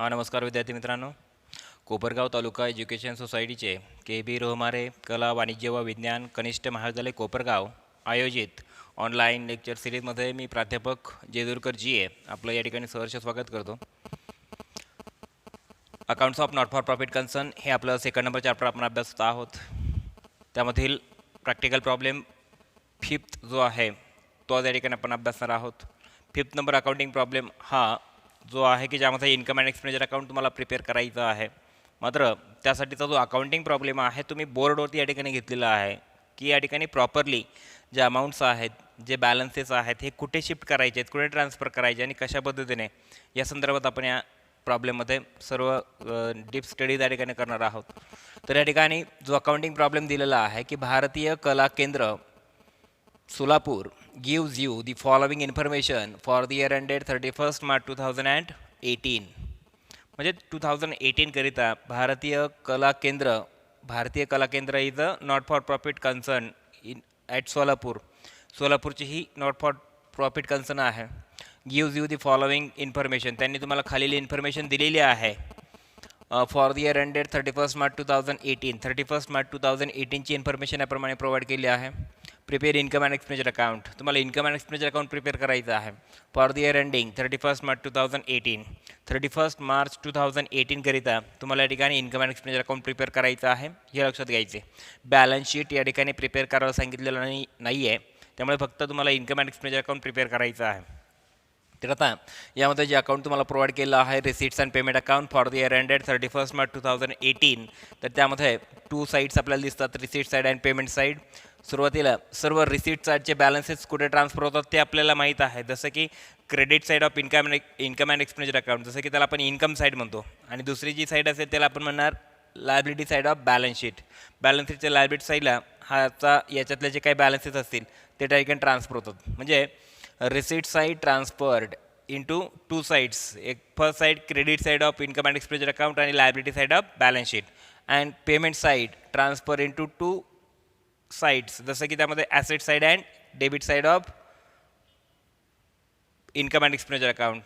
नमस्कार विद्यार्थी मित्रांनो. कोपरगाव तालुका एज्युकेशन सोसायटीचे KB रोहमारे कला वाणिज्य व विज्ञान कनिष्ठ महाविद्यालय कोपरगाव आयोजित ऑनलाईन लेक्चर सिरीजमध्ये मी प्राध्यापक जेदुरकर GA आपलं या ठिकाणी सहर्ष स्वागत करतो. Accounts of not for profit concern हे आपलं सेकंड नंबर चॅप्टर आपण अभ्यासत आहोत. त्यामधील प्रॅक्टिकल प्रॉब्लेम 5th जो आहे तो या ठिकाणी आपण अभ्यासणार आहोत. 5th नंबर अकाउंटिंग प्रॉब्लेम हा जो आहे की ज्यामध्ये इन्कम अँड एक्सपेंडिचर अकाउंट तुम्हाला प्रिपेअर करायचं आहे. मात्र त्यासाठीचा जो अकाउंटिंग प्रॉब्लेम आहे तुम्ही बोर्डवरती या ठिकाणी घेतलेला आहे की या ठिकाणी प्रॉपरली जे अमाऊंट्स आहेत, जे बॅलन्सेस आहेत हे कुठे शिफ्ट करायचे आहेत, कुठे ट्रान्सफर करायचे आणि कशा पद्धतीने या संदर्भात आपण या प्रॉब्लेममध्ये सर्व डीप स्टडी त्या ठिकाणी करणार आहोत. तर या ठिकाणी जो अकाउंटिंग प्रॉब्लेम दिलेला आहे की भारतीय कला केंद्र Solapur gives you the following information for the year ended 31st March 2018. म्हणजे 2018 करिता Bharatiya Kala Kendra is a not for profit concern in at सोलापूरची ही नॉट फॉर प्रॉफिट कन्सर्न आहे. Gives you the following information, त्यांनी तुम्हाला खालील इन्फॉर्मेशन दिलेली आहे. For the year ended 31st March 2018, 31st March 2018ची इन्फॉर्मेशन याप्रमाणे प्रोव्हाइड केली आहे. Prepare income and expenditure account, तुम्हाला income and expenditure account prepare करायचं आहे. For the year ending 31st March 2018, 31st March 2018 करिता तुम्हाला या ठिकाणी income and expenditure account prepare करायचं आहे, हे लक्षात घ्यायचे. बॅलन्स शीट या ठिकाणी प्रिपेअर करायला सांगितलेलं नाही आहे, त्यामुळे फक्त तुम्हाला income and expenditure account prepare करायचं आहे. तर आता यामध्ये जे अकाउंट तुम्हाला प्रोव्हाइड केलं आहे receipts and payment account for the year ended 31st March 2018, तर त्यामध्ये 2 साईड्स आपल्याला दिसतात, receipt side and payment side. सुरुवातीला सर्व रिसिट साईडचे बॅलन्सेस कुठे ट्रान्सफर होतात ते आपल्याला माहीत आहे. जसं की credit side of income and expenditure account, जसं की त्याला आपण इन्कम साईड म्हणतो, आणि दुसरी जी साईड असेल त्याला आपण म्हणणार liability side of balance sheet. Balance शीटच्या लायबिलिटी साईडला याच्यातले जे काही बॅलन्सेस असतील ते त्या ठिकाणी ट्रान्सफर होतात. म्हणजे receipt side transferred into 2 sides, एक first side credit side of income and expenditure account आणि liability side of balance sheet, and payment side transfer into 2 sides, जसं की त्यामध्ये asset side and debit side of income and expenditure account,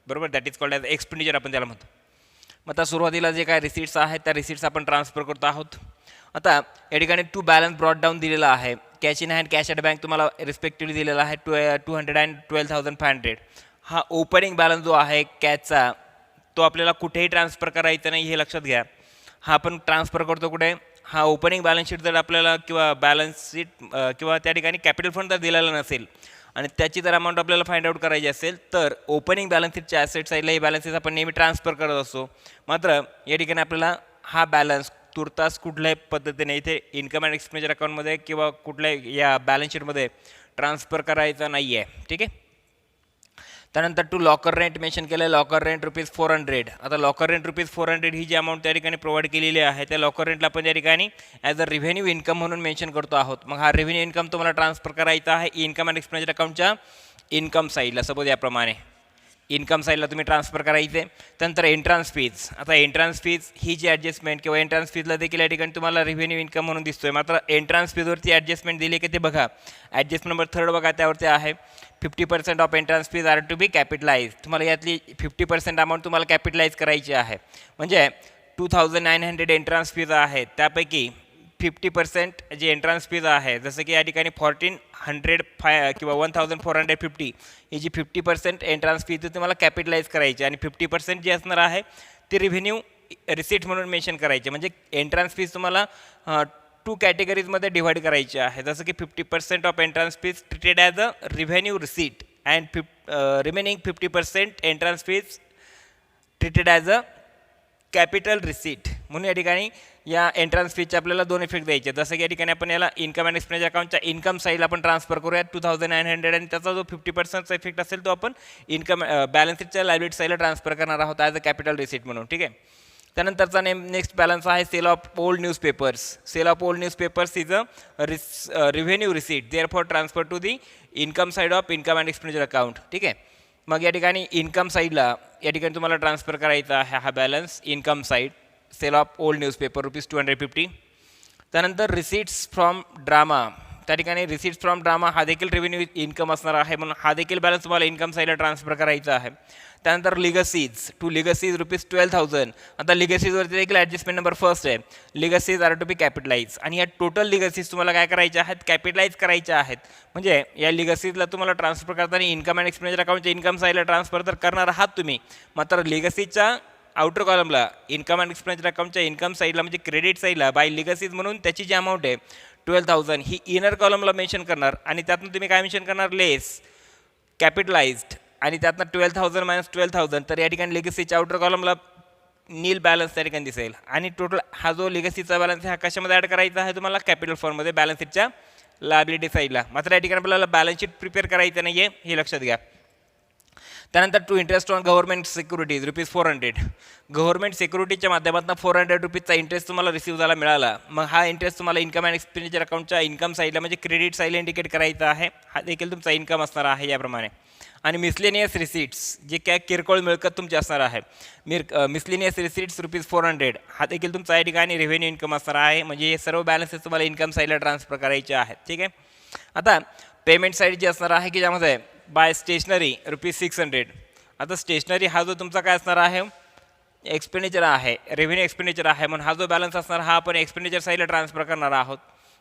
बरोबर. That is called as expenditure आपण त्याला म्हणतो. मग आता सुरुवातीला जे काय रिसिट्स आहेत त्या रिसिट्स आपण ट्रान्सफर करत आहोत. आता या ठिकाणी 2 बॅलन्स ब्रॉट डाऊन दिलेला आहे. Cash in hand, cash at bank तुम्हाला रिस्पेक्टिव्हली दिलेला आहे 212,500. हा ओपनिंग बॅलन्स जो आहे कॅशचा तो आपल्याला कुठेही ट्रान्सफर करायचा नाही, हे लक्षात घ्या. हा आपण ट्रान्सफर करतो कुठे, हा ओपनिंग बॅलन्स शीट जर आपल्याला किंवा बॅलन्स शीट किंवा त्या ठिकाणी कॅपिटल फंड जर दिलेला नसेल आणि त्याची जर अमाऊंट आपल्याला फाइंड आउट करायची असेल तर ओपनिंग बॅलन्स शीटच्या ॲसेट साईडला हे बॅलन्सेस आपण नेहमी ट्रान्सफर करत असतो. मात्र या ठिकाणी आपल्याला हा बॅलन्स तुर्तास कुठल्याही पद्धतीने इथे इन्कम अँड एक्सपेंडिचर अकाउंटमध्ये किंवा कुठल्याही या बॅलन्स शीटमध्ये ट्रान्सफर करायचा नाही आहे, ठीक आहे. त्यानंतर टू लॉकर रेंट मेन्शन केलं आहे, लॉकर रेंट ₹400. आता लॉकर रेंट ₹400 ही जी अमाऊंट त्या ठिकाणी प्रोव्हाइड केलेली आहे त्या लॉकर रेंटला आपण त्या ठिकाणी ॲज अ रेव्हेन्यू इन्कम म्हणून मेन्शन करतो आहोत. मग हा रेव्हेन्यू इन्कम तुम्हाला ट्रान्सफर करायचा आहे इन्कम अँड एक्सपेंडिचर अकाउंटच्या इन्कम साईडला. सपोज याप्रमाणे इन्कम साईडला तुम्ही ट्रान्सफर करायचे. त्यानंतर एंट्रन्स फीज, आता एंट्रन्स फीज ही जी ॲडजस्टमेंट किंवा एंट्रन्स फीजला देखील या ठिकाणी तुम्हाला रेव्हेन्यू इन्कम म्हणून दिसतोय. मात्र एंट्रन्स फीजवरती ॲडजस्टमेंट दिली की ते बघा, ॲडजस्टमेंट नंबर 3 बघा, त्यावरती आहे 50% of entrance fees are to be capitalise. तुम्हाला यातली 50% अमाऊंट तुम्हाला कॅपिटलाइज करायची आहे. म्हणजे 2,900 एंट्रन्स फीज आहे, त्यापैकी 50% जी एंट्रन्स फीज आहे, जसं की या ठिकाणी 1,405 किंवा 1,450 ही जी 50% एंट्रन्स फीज तुम्हाला कॅपिटलाइज करायची आणि 50% जी असणार आहे ती रिव्हेन्यू रिसीट म्हणून मेन्शन करायची. म्हणजे एंट्रन्स फीज तुम्हाला 2 कॅटेगरीजमध्ये डिव्हाइड करायची आहे. जसं की 50% of entrance fees treated as a revenue receipt and remaining 50% entrance fees treated as a capital receipt. म्हणून या ठिकाणी या एंट्रन्स फीजचे आपल्याला 2 इफेक्ट द्यायचे. जसं की या ठिकाणी आपण याला इन्कम अँड एक्सपेंडिचर अकाउंटच्या इन्कम साईडला आपण ट्रान्सफर करूया 2,900 आणि त्याचा जो 50%चा इफेक्ट असेल तो आपण इन्कम बॅलन्स शीटच्या लायबिलिटी साईडला ट्रान्सफर करणार आहोत ॲज अ कॅपिटल रिसीट म्हणून, ठीक आहे. त्यानंतरचा नेक्स्ट बॅलन्स आहे sale of old newspapers. Sale of old newspapers is a revenue receipt, there for transfer to the income side of income and expenditure account, ठीक आहे. मग या ठिकाणी इन्कम साईडला या ठिकाणी तुम्हाला ट्रान्सफर करायचा आहे हा balance income side sale of old newspaper ₹250. त्यानंतर रिसीट्स फ्रॉम ड्रामा त्या ठिकाणी रिसीट्स फ्रॉम ड्रामा हा देखील रेव्हेन्यू इन्कम असणार आहे, म्हणून हा देखील बॅलन्स तुम्हाला इन्कम साईडला ट्रान्सफर करायचा आहे. त्यानंतर लिगसीज टू लिगसीज ₹12,000. आता लिगसीजवरती देखील ॲडजस्टमेंट नंबर फर्स्ट आहे. लिगसीज आर टू बी कॅपिटलाइज आणि या टोटल लिगसीज तुम्हाला काय करायच्या आहेत, कॅपिटलाइज करायच्या आहेत. म्हणजे या लिगसीजला तुम्हाला ट्रान्सफर करताना इन्कम अँड एक्सपेंडिचर अकाउंटच्या इन्कम साईडला ट्रान्सफर तर करणार आहात तुम्ही, मात्र लिगसीजच्या आउटर कॉलमला इन्कम अँड एक्सपेंडिचर अकाउंटच्या इन्कम साईडला म्हणजे क्रेडिट साईडला बाय लिगसीज म्हणून त्याची जी अमाऊंट आहे 12,000 ही इनर कॉलमला मेन्शन करणार आणि त्यातून तुम्ही काय मेन्शन करणार, लेस कॅपिटलाइज्ड आणि त्यातनं 12,000 मायनस 12,000. तर या ठिकाणी लिगसीच्या आउटर कॉलमला नील बॅलन्स त्या ठिकाणी दिसेल आणि टोटल हा जो लिगसीचा बॅलन्स आहे हा कशामध्ये ॲड करायचा आहे तुम्हाला, कॅपिटल फॉर्ममध्ये बॅलन्स शीटच्या लायबिलिटी साईडला. मात्र या ठिकाणी आपल्याला बॅलन्स शीट प्रिपेअर करायचं नाही आहे हे लक्षात घ्या. त्यानंतर to interest on government securities ₹400. Government सिक्युरिटीच्या माध्यमातून ₹400चा इंटरेस्ट तुम्हाला रिसीव्ह झाला मिळाला. मग हा इंटरेस्ट तुम्हाला इन्कम अँड एक्सपेंडिचर अकाउंटच्या इन्कम साईडला म्हणजे क्रेडिट साईडला इंडिकेट करायचा आहे. हा देखील तुमचा इन्कम असणार आहे याप्रमाणे. आणि मिसलेनियस रिसीट्स जे काय किरकोळ मिळकत तुमची असणार आहे, मिसलेनियस रिसीट्स ₹400 हा देखील तुमचा या ठिकाणी रेव्हेन्यू इन्कम असणार आहे. म्हणजे हे सर्व बॅलन्सेस तुम्हाला इन्कम साईडला ट्रान्सफर करायचे आहेत. ठीक आहे. आता पेमेंट साईड जी असणार आहे की ज्यामध्ये बाय स्टेशनरी ₹600. आता स्टेशनरी हा जो तुमचा काय असणार आहे, एक्सपेंडिचर आहे, रेव्हेन्यू एक्सपेंडिचर आहे, म्हणून हा जो बॅलन्स असणार हा आपण एक्सपेंडिचर साईडला ट्रान्सफर करणार आहोत.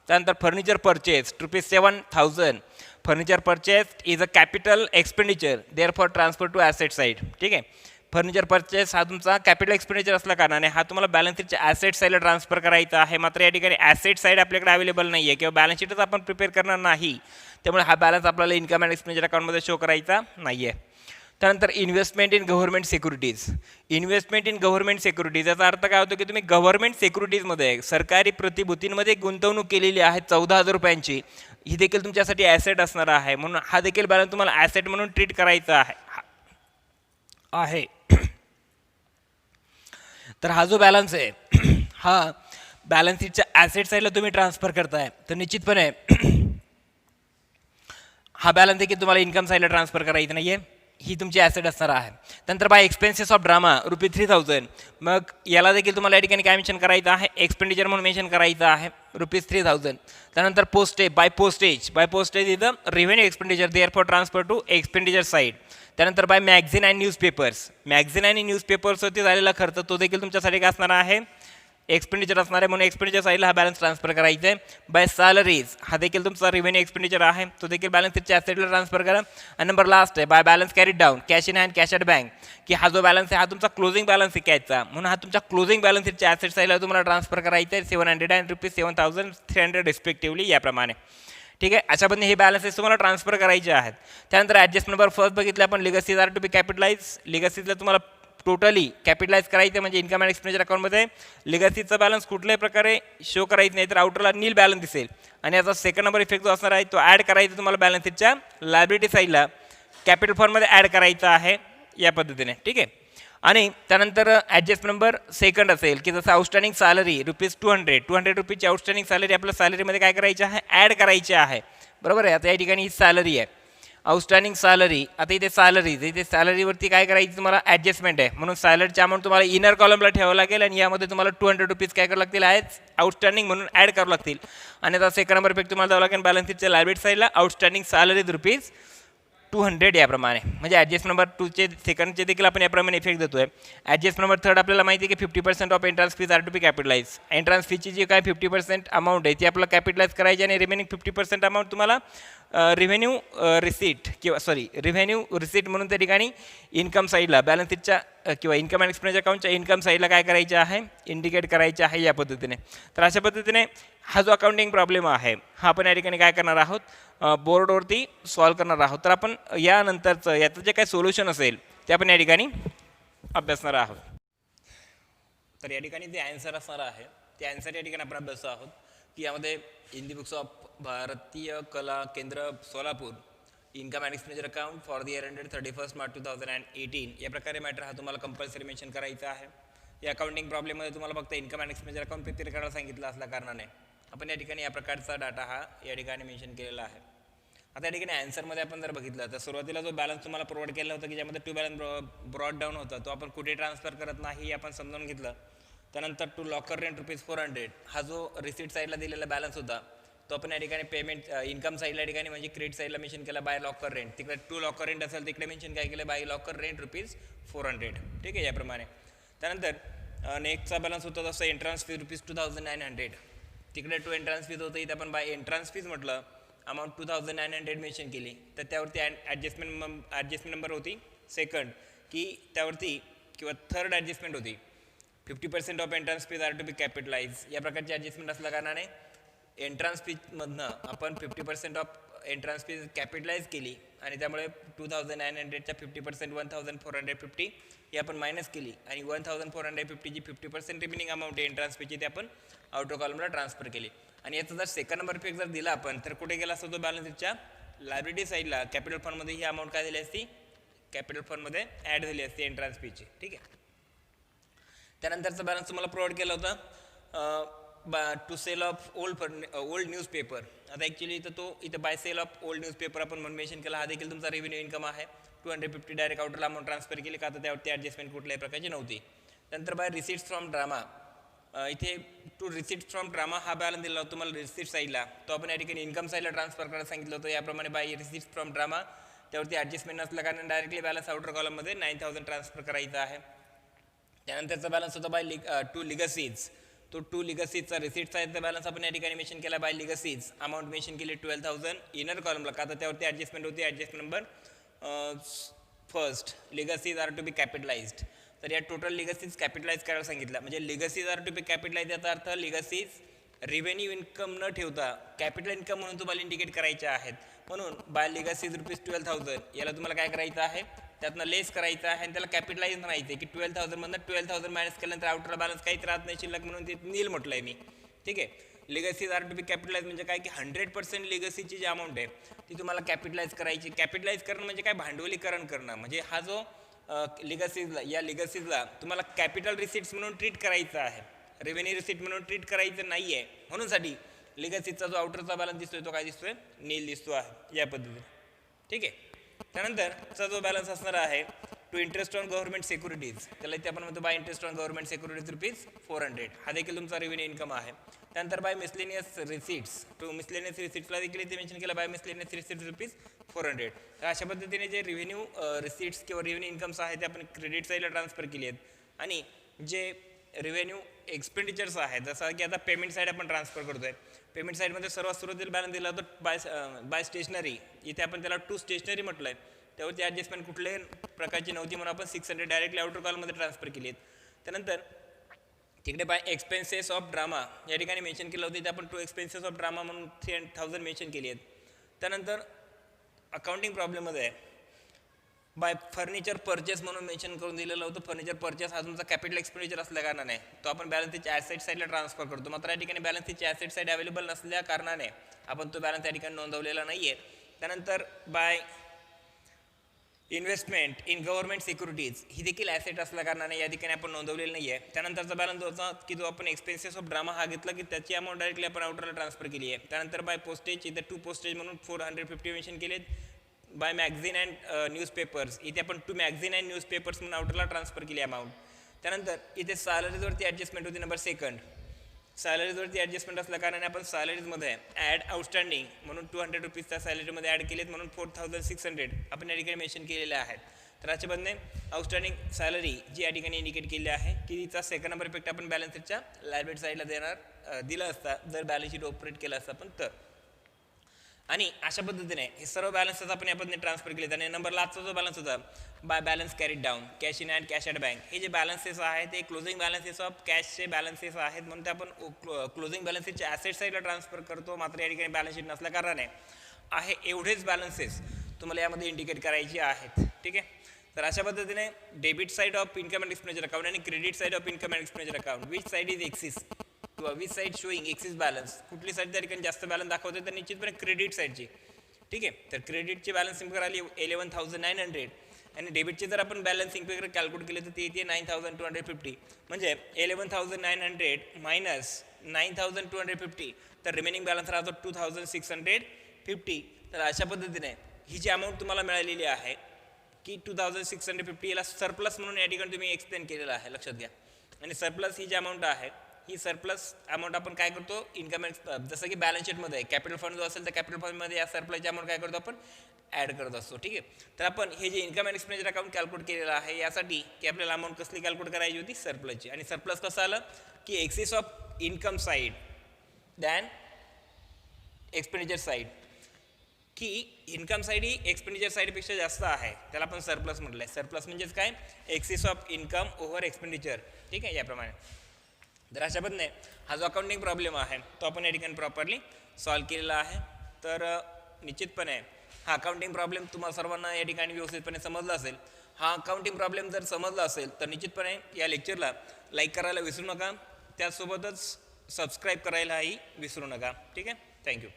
त्यानंतर furniture purchase ₹7,000. Furniture purchase is a capital expenditure there for transfer to asset side. ठीक आहे. फर्निचर परचेस हा तुमचा कॅपिटल एक्सपेंडिचर असल्या कारणाने हा तुम्हाला बॅलन्स शीटच्या ॲसेट साईडला ट्रान्सफर करायचा आहे. मात्र या ठिकाणी ॲसेट साईड आपल्याकडे अवेलेबल नाही आहे किंवा बॅलन्स शीटच आपण प्रिपेअर करणार नाही, त्यामुळे हा बॅलन्स आपल्याला इन्कम अँड एक्सपेंडिचर अकाउंटमध्ये शो करायचा नाही आहे. त्यानंतर investment in government securities. Investment in government securities याचा अर्थ काय होतो की तुम्ही गव्हर्नमेंट सिक्युरिटीजमध्ये सरकारी प्रतिभूतींमध्ये गुंतवणूक केलेली आहे ₹14,000. ही देखील तुमच्यासाठी ॲसेट असणार आहे, म्हणून हा देखील बॅलन्स तुम्हाला ॲसेट म्हणून ट्रीट करायचा आहे. तर हा जो बॅलन्स आहे हा बॅलन्स शीटच्या ॲसेट साईडला तुम्ही ट्रान्सफर करताय, तर निश्चितपणे हा बॅलन्स देखील तुम्हाला इन्कम साईडला ट्रान्सफर करायचं नाही आहे, ही तुमची ॲसेट असणार आहे. त्यानंतर बाय एक्सपेन्सेस ऑफ ड्रामा ₹3,000. मग याला देखील तुम्हाला या ठिकाणी काय मेन्शन करायचं आहे, एक्सपेंडिचर म्हणून मेन्शन करायचं आहे ₹3,000. त्यानंतर postage by postage is the revenue expenditure there for transfer to expenditure side. त्यानंतर by magazine and newspapers. Magazine आणि न्यूजपेपर्सवरती झालेला खर्च तो देखील तुमच्यासाठी काय असणार आहे, एक्सपेंडिचर असणार आहे, म्हणून एक्सपेंडिचर साईडला हा बॅलन्स ट्रान्सफर करायचा आहे. बाय सॅलरीज हा देखील तुमचा रेव्हेन्यू एक्सपेंडिचर आहे, तो देखील बॅलन्स शीटच्या ॲसेटला ट्रान्सफर करा. आणि नंबर लास्ट आहे by balance carried down, cash in hand, cash at bank, की हा जो बॅलन्स आहे हा तुमचा क्लोजिंग बॅलन्स आहे कॅशचा, म्हणून हा तुमच्या क्लोजिंग बॅलन्स शीटच्या ॲसेट साईडला तुम्हाला ट्रान्सफर करायचा आहे 700 आणि ₹7,300 रिस्पेक्टिव्हली याप्रमाणे. ठीक आहे. अशा पद्धतीने हे बॅलन्सेस तुम्हाला ट्रान्सफर करायचे आहेत. त्यानंतर ॲडजस्ट नंबर फर्स्ट बघितले आपण, लिगसीज आर टू बी कॅपिटलाइज. लिगसीजला तुम्हाला टोटली कॅपिटलाइज करायचं म्हणजे इन्कम अँड एक्सपेंडिचर अकाउंटमध्ये लिगसीचा बॅलन्स कुठल्याही प्रकारे शो करायचं नाही, तर आउटरला नील बॅलन्स दिसेल. आणि याचा सेकंड नंबर इफेक्ट जो असणार आहे तो ॲड करायचा तुम्हाला बॅलन्स शीटच्या लायबिलिटी साईडला कॅपिटल फॉर्ममध्ये ॲड करायचा आहे या पद्धतीने. ठीक आहे. आणि त्यानंतर ॲडजस्ट नंबर सेकंड असेल की जसं आउटस्टँडिंग सॅलरी ₹200 आउटस्टँडिंग सॅलरी आपल्या सॅलरीमध्ये काय करायची आहे, ॲड करायची आहे. बरोबर आहे. आता या ठिकाणी ही सॅलरी आहे, आउटस्टँडिंग सॅलरी. आता इथे सॅलरीवरती काय करायची तुम्हाला ॲडजस्टमेंट आहे, म्हणून सॅलरीची अमाऊंट तुम्हाला इनर कॉलमला ठेवावं लागेल आणि यामध्ये तुम्हाला ₹200 काय करावं लागतील आहेत आउटस्टँडिंग म्हणून ॲड करावं लागतील. आणि आता सेकंड नंबर इफेक्ट तुम्हाला द्यावं लागेल बॅलन्स शीटच्या लायबिलिटी साईडला आउटस्टँडिंग सॅलरी ₹200 याप्रमाणे. म्हणजे ॲडजस्ट नंबर 2चे सेकंडचे देखील आपण याप्रमाणे इफेक्ट देतोय. ॲडजस्ट नंबर थर्ड आपल्याला माहिती आहे की 50% of entrance fees are to be capitalize. Entrance फीची जी काय 50% अमाऊंट आहे ती आपल्याला कॅपिटलाइज करायची आणि रिमेनिंग 50% अमाऊंट तुम्हाला रिव्हेन्यू रिसीट म्हणून त्या ठिकाणी इन्कम साईडला बॅलन्स शीटच्या किंवा इन्कम अँड एक्सपेंडिचर अकाउंटच्या इन्कम साईडला काय करायचे आहे, इंडिकेट करायचे आहे या पद्धतीने. तर अशा पद्धतीने हा जो अकाउंटिंग प्रॉब्लेम आहे हा आपण या ठिकाणी काय करणार आहोत, बोर्डवरती सॉल्व्ह करणार आहोत. तर आपण यानंतरचं याचं जे काही सोल्युशन असेल ते आपण या ठिकाणी अभ्यासणार आहोत. तर या ठिकाणी जे ॲन्सर असणार आहे ते ॲन्सर या ठिकाणी आपण अभ्यासतो आहोत की यामध्ये इन दी बुक्स ऑफ भारतीय कला केंद्र Solapur income and expenditure account for the year ended 31 March 2018 या प्रकारे मॅटर हा तुम्हाला कंपल्सरी मेन्शन करायचा आहे. या अकाउंटिंग प्रॉब्लेममध्ये तुम्हाला फक्त income and expenditure account prepare करायला सांगितलं असल्या कारणाने आपण या ठिकाणी या प्रकारचा डाटा हा या ठिकाणी मेन्शन केलेला आहे. आता या ठिकाणी ॲन्सरमध्ये आपण जर बघितलं तर सुरुवातीला जो बॅलन्स तुम्हाला प्रोव्हाइड केला होता की ज्यामध्ये टू बॅलन्स ब्रॉड डाऊन होता तो आपण कुठे ट्रान्सफर करत नाही आपण समजून घेतलं. त्यानंतर टू लॉकर रेंट ₹400 हा जो रिसीट साईडला दिलेला बॅलन्स होता तो आपण या ठिकाणी पेमेंट इन्कम साईडला या ठिकाणी म्हणजे क्रेडिट साईडला मेन्शन केला बाय लॉकर रेंट. तिकडे टू लॉकर रेंट असेल तिकडे मेन्शन काय केलं बाय लॉकर रेंट ₹400. ठीक आहे याप्रमाणे. त्यानंतर नेक्स्टचा बॅलन्स होता तसं एंट्रन्स फी ₹2900. तिकडे टू एंट्रन्स फीज होतं, इथे आपण बाय एंट्रन्स फीज म्हटलं अमाऊंट 2900 मेन्शन केली. तर त्यावरती ॲडजस्टमेंट नंबर होती सेकंड की त्यावरती किंवा थर्ड ॲडजस्टमेंट होती 50% of entrance fees are to be capitalize. या प्रकारची ॲडजस्टमेंट असल्या कारणाने एंट्रन्स फीजमधनं आपण 50% ऑफ एंट्रन्स फीज कॅपिटलाइज केली आणि त्यामुळे 2900च्या 50% 1450 ही आपण मायनस केली आणि 1450 जी 50% रिमेनिंग अमाऊंट आहे एंट्रन्स फीची ती आपण आउटर कॉलमला ट्रान्सफर केली. आणि याचा जर सेकंड नंबर पेक जर दिला आपण तर कुठे गेला असतो तो बॅलन्स शीटच्या लायबिलिटी साईडला कॅपिटल फंडमध्ये ही अमाऊंट काय दिली असती कॅपिटल फंडमध्ये ॲड झाली असती एंट्रन्स फीची. ठीक आहे. त्यानंतरचा बॅलन्स तुम्हाला प्रोव्हाइड केला होता to sale of old newspaper. आता ॲक्च्युली इथं इथं by sale of old newspaper आपण म्हणून मेन्शन केला. हा देखील तुमचा रेव्हेन्यू इन्कम आहे. 250 डायरेक्ट आउटरला अमाऊंट ट्रान्सफर केली का तर त्यावरती ॲडजस्टमेंट कुठल्याही प्रकारची नव्हती. त्यानंतर बाय रिसिट्स फ्रॉम ड्रामा इथे टू रिसिट्स फ्रॉम ड्रामा हा बॅलन्स दिला होता तुम्हाला रिसिट साईडला. तो आपण या ठिकाणी इन्कम साईडला ट्रान्सफर करायला सांगितलं होतं. याप्रमाणे बाय रिसिट्स फ्रॉम ड्रामा त्यावरती ॲडजस्टमेंट नसल्या कारण डायरेक्टली बॅलन्स आउटर कॉलममध्ये 9000 ट्रान्सफर करायचा आहे. त्यानंतरचा बॅलन्स होता बाय टू लिगसीज. तो टू लिगसीजचा रिसिट्सचा आहे बॅलन्स आपण या ठिकाणी मेन्शन केला बाय लिगसीज अमाऊंट मेन्शन केली 12000 इनर कॉलमला का तर त्यावरती ॲडजस्टमेंट होती. Adjustment number first legacies are to be capitalized. तर या टोटल लिगसीज कॅपिटलाइज करायला सांगितलं म्हणजे legacies are to be capitalize याचा अर्थ लिगसीज रेव्हेन्यू इन्कम न ठेवता कॅपिटल इन्कम म्हणून तुम्हाला इंडिकेट करायचे आहेत. म्हणून बाय लिगसीज ₹12,000 याला तुम्हाला काय करायचं आहे त्यातनं लेस करायचं आहे आणि त्याला कॅपिटलाइज म्हणायचं आहे की 12,000 मधनं 12,000 मायनस केल्यानंतर आउटर बॅलन्स काहीच राहत नाही शिल्लक म्हणून ते नील म्हटलं आहे मी. ठीक आहे. लिगसीज आर टू बी कॅपिटलाइज म्हणजे काय की 100% लिगसीची जी अमाऊंट आहे ती तुम्हाला कॅपिटलाइज करायची. कॅपिटलाइज करणं म्हणजे काय भांडवलीकरण करणं म्हणजे हा जो लिगसीजला तुम्हाला कॅपिटल रिसिट्स म्हणून ट्रीट करायचं आहे रेव्हेन्यू रिसिट म्हणून ट्रीट करायचं नाही आहे. म्हणूनसाठी लिगसीजचा जो आउटरचा बॅलन्स दिसतोय तो काय दिसतोय नील दिसतो आहे या पद्धतीने. ठीक आहे. त्यानंतरचा जो बॅलन्स असणार आहे to interest on government securities त्याला इथे आपण म्हणतो by interest on government securities ₹400 हा देखील तुमचा रेव्हेन्यू इन्कम आहे. त्यानंतर by miscellaneous receipts to miscellaneous रिसिट्सला देखील इथे मेन्शन केलं बाय मिसलेनियस रिसिट्स ₹400. तर अशा पद्धतीने जे रेव्हेन्यू रिसिट्स किंवा रेव्हेन्यू इन्कम्स आहेत ते आपण क्रेडिट साईडला ट्रान्सफर केली आहेत आणि जे रेव्हेन्यू एक्सपेंडिचर्स आहेत जसं की आता पेमेंट साईड आपण ट्रान्सफर करतोय. पेमेंट साईडमध्ये सर्वात सुरुवातीला बॅलन्स दिला होता बाय स्टेशनरी. इथे आपण त्याला टू स्टेशनरी म्हटलं आहे त्यावरती ॲडजस्टमेंट कुठल्याही प्रकारची नव्हती म्हणून आपण 600 डायरेक्टली आउटर कॉलमध्ये ट्रान्सफर केली आहेत. त्यानंतर तिकडे बाय एक्सपेन्सेस ऑफ ड्रामा या ठिकाणी मेन्शन केलं होतं ते आपण टू एक्सपेन्सेस ऑफ ड्रामा म्हणून 3000 मेन्शन केली आहेत. त्यानंतर अकाउंटिंग प्रॉब्लेममध्ये बाय फर्निचर परचेस म्हणून मेन्शन करून दिलेलं होतं. फर्निचर परचेस हा तुमचा कॅपिटल एक्सपेंडिचर असल्या कारणाने तो आपण बॅलन्स शीटच्या ॲसेट साईडला ट्रान्सफर करतो. मात्र या ठिकाणी बॅलन्स शीटची ॲसेट साईड अवेलेबल नसल्या कारणाने आपण तो बॅलन्स या ठिकाणी नोंदवलेला नाही आहे. त्यानंतर by investment in government securities ही देखील ॲसेट असल्या कारणाने या ठिकाणी आपण नोंदवलेलं नाही आहे. त्यानंतरचा बॅलन्स होता की जो आपण एक्सपेन्सेस ऑफ ड्रामा हा घेतला की त्याची अमाऊंट डायरेक्टली आपण आउटरला ट्रान्सफर केली आहे. त्यानंतर बाय पोस्टेज इथे टू पोस्टेज म्हणून 450 मेन्शन केले. बाय मॅगझिन अँड न्यूजपेपर्स इथे आपण टू मॅगझिन अँड न्यूजपेपर्स म्हणून आउटरला ट्रान्सफर केली अमाऊंट. त्यानंतर इथे सॅलरीजवरती ॲडजस्टमेंट होती नंबर सेकंड. सॅलरीजवरती ॲडजस्टमेंट असल्या कारणाने आपण सॅलरीजमध्ये ॲड आउटस्टँडिंग म्हणून ₹200 त्या सॅलरीमध्ये ॲड केलेत म्हणून 4600 आपण या ठिकाणी मेन्शन केलेले आहेत. तर अशा पद्धतीने आउटस्टँडिंग सॅलरी जी या ठिकाणी इंडिकेट केली आहे की तिचा सेकंड नंबर इफेक्ट आपण बॅलन्स शीटच्या लायबिलिटी साईडला दिला असता जर बॅलन्स शीट ऑपरेट केलं असतं आपण तर. आणि अशा पद्धतीने हे सर्व बॅलन्सेस आपण या पद्धतीने ट्रान्सफर केले. आणि नंबर लास्टचा जो बॅलन्स होता by balance carried down cash in and cash at bank हे जे बॅलन्सेस आहेत ते क्लोजिंग बॅलन्सेस ऑफ कॅशचे बॅलन्सेस आहेत म्हणून ते आपण क्लोजिंग बॅलन्सेसच्या ॲसेट साईडला ट्रान्सफर करतो. मात्र या ठिकाणी बॅलन्स शीट नसल्या कारणाने आहे एवढेच बॅलन्सेस तुम्हाला यामध्ये इंडिकेट करायचे आहेत. ठीक आहे. तर अशा पद्धतीने debit side of income and expenditure account आणि credit side of income and expenditure account which side is excess किंवा which side showing excess balance कुठली साईड त्या ठिकाणी जास्त बॅलन्स दाखवते तर निश्चितपणे क्रेडिट साईडची. ठीक आहे. तर क्रेडिटची बॅलन्सिंग फिगर आली 11,900 आणि डेबिटची जर आपण बॅलन्सिंग फिगर कॅल्क्युलेट केली तर ती येते 9,250 म्हणजे 11,900 मायनस 9,250 तर रिमेनिंग बॅलन्स राहतो 2,650. तर अशा पद्धतीने ही जी अमाऊंट तुम्हाला मिळालेली आहे की 2,650 याला सरप्लस म्हणून या ठिकाणी तुम्ही एक्सप्लेन केलेलं आहे लक्षात घ्या. आणि सरप्लस ही जी अमाऊंट आहे ही सरप्लस अमाऊंट आपण काय करतो इन्कम जसं की बॅलन्स शीटमध्ये कॅपिटल फंड जो असेल तर कॅपिटल फंडमध्ये या सरप्लसची अमाऊंट काय करतो आपण ॲड करत असतो. ठीक आहे. तर आपण हे जे income and expenditure account calculate केलेलं आहे यासाठी की आपल्याला अमाऊंट कसली कॅल्क्युलेट करायची होती सरप्लसची. आणि सरप्लस कसं आलं की excess of income side than expenditure side, की इन्कम साईड ही एक्सपेंडिचर साईडपेक्षा जास्त आहे त्याला आपण सरप्लस म्हटलं आहे. सरप्लस म्हणजेच काय excess of income over expenditure. ठीक आहे. याप्रमाणे तर अशा पद्धतीने हा जो अकाउंटिंग प्रॉब्लेम आहे तो आपण या ठिकाणी प्रॉपरली सॉल्व केलेला आहे. तर निश्चितपणे हा अकाउंटिंग प्रॉब्लेम तुम्हाला सर्वांना या ठिकाणी व्यवस्थितपणे समजला असेल. हा अकाउंटिंग प्रॉब्लेम जर समजला असेल तर निश्चितपणे या लेक्चरला लाईक करायला विसरू नका, त्याचसोबतच सबस्क्राईब करायलाही विसरू नका. ठीक आहे. थँक्यू.